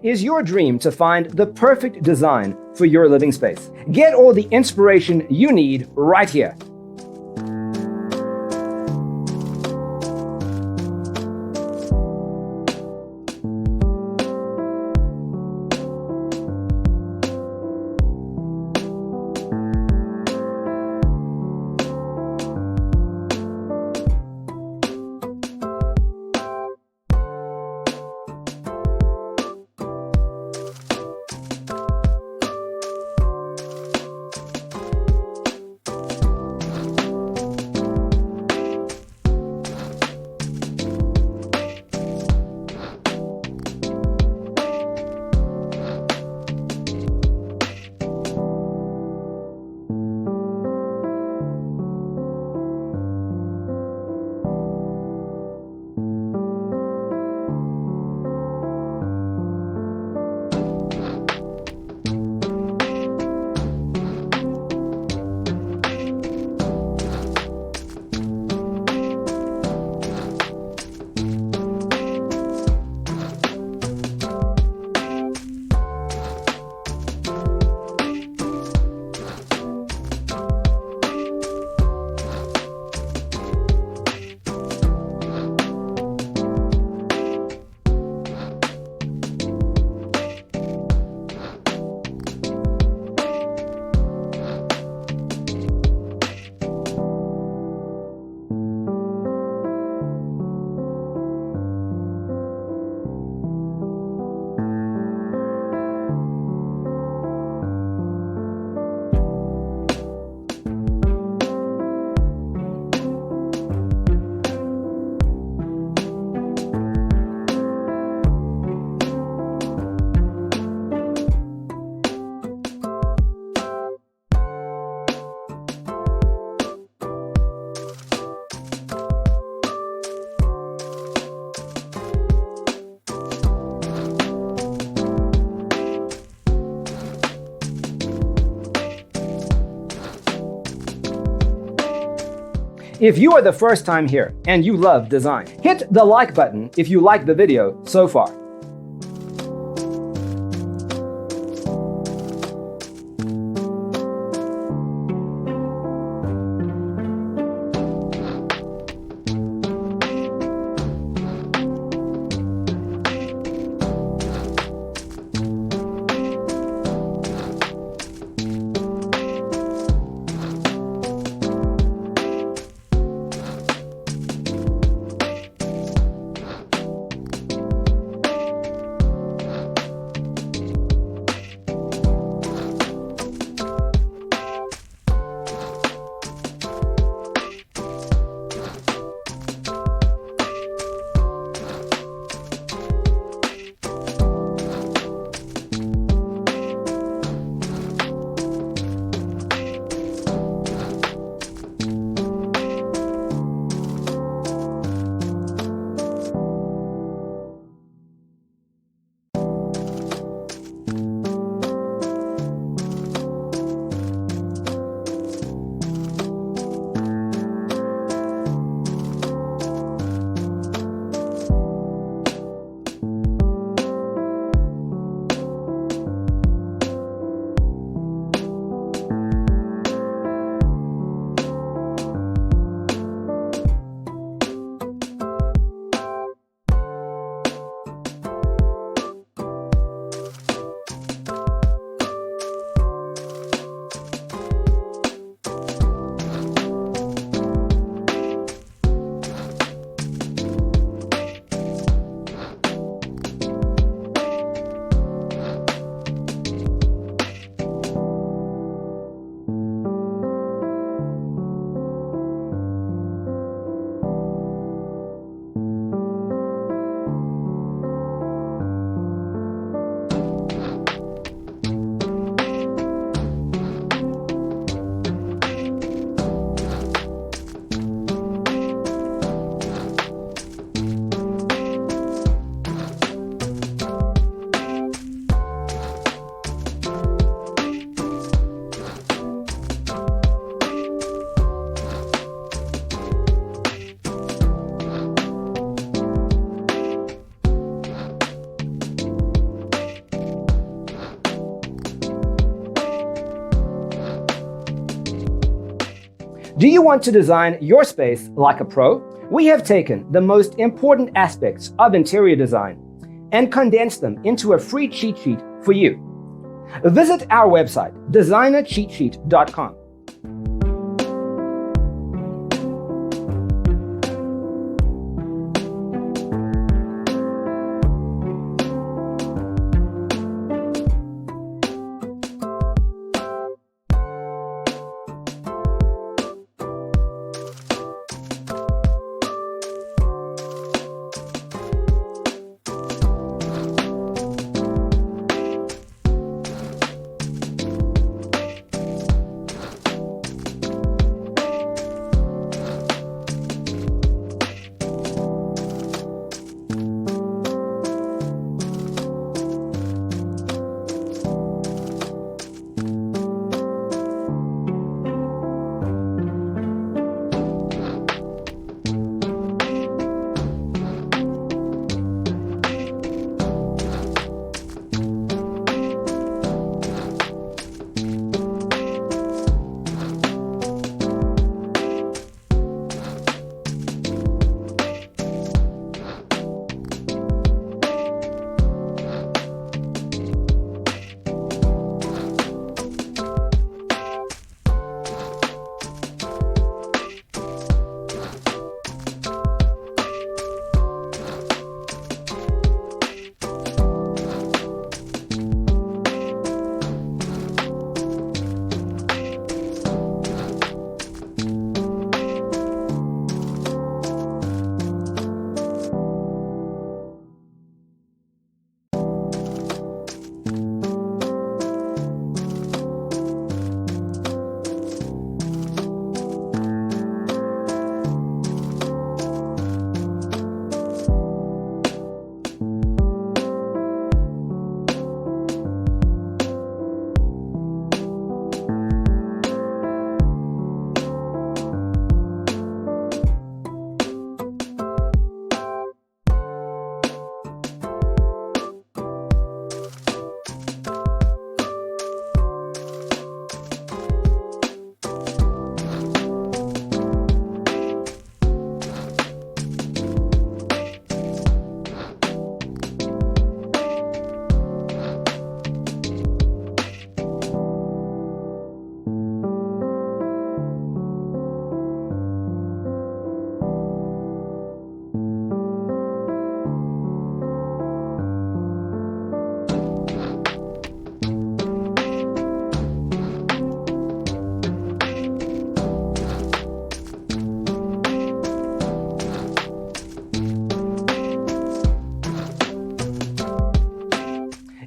Is your dream to find the perfect design for your living space? Get all the inspiration you need right here. If you are the first time here and you love design, hit the like button if you like the video so far. Do you want to design your space like a pro? We have taken the most important aspects of interior design and condensed them into a free cheat sheet for you. Visit our website, designercheatsheet.com.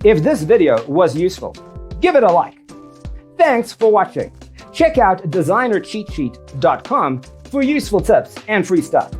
If this video was useful, give it a like. Thanks for watching. Check out designercheatsheet.com for useful tips and free stuff.